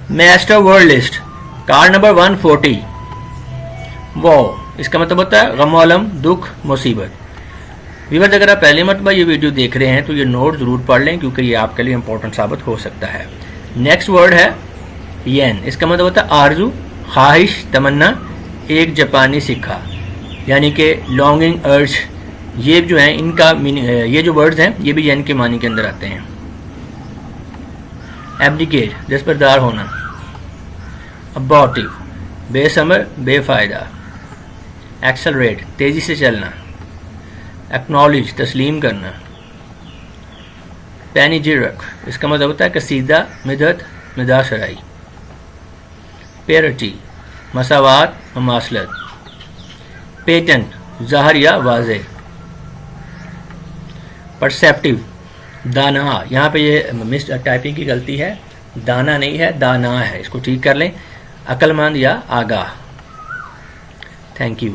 Master world list card number 140 वो इसका मतलब होता है गम-ओ-अलम, दुख, मुसीबत। व्यूअर्स, अगर आप पहली मरतबा ये वीडियो देख रहे हैं तो ये नोट ज़रूर पढ़ लें क्योंकि ये आपके लिए इंपॉर्टेंट साबित हो सकता है। नेक्स्ट वर्ड है येन, इसका मतलब होता है आरजू, ख्वाहिश, तमन्ना, एक जापानी सिक्का, यानी कि लॉन्गिंग, अर्ज। ये जो है इनका मीनिंग, ये जो वर्ड्स हैं ये भी येन के मानी के अंदर आते हैं। एब्डिकेट, दस्तबरदार होना। अबॉर्टिव, बेसमर, बेफायदा। एक्सेलरेट, तेजी से चलना। एक्नॉलेज, तस्लीम करना। पैनिजिरक, इसका मतलब होता है कसीदा, मिदत, मिदाशराई। पेरिटी, मसावात, ममासलत। पेटेंट, ज़ाहिर या वाज़ेह। परसेप्टिव, दाना, यहाँ पे ये मिस टाइपिंग की गलती है, दाना नहीं है दाना है, इसको ठीक कर लें। अक्लमंद या आगाह। Thank you.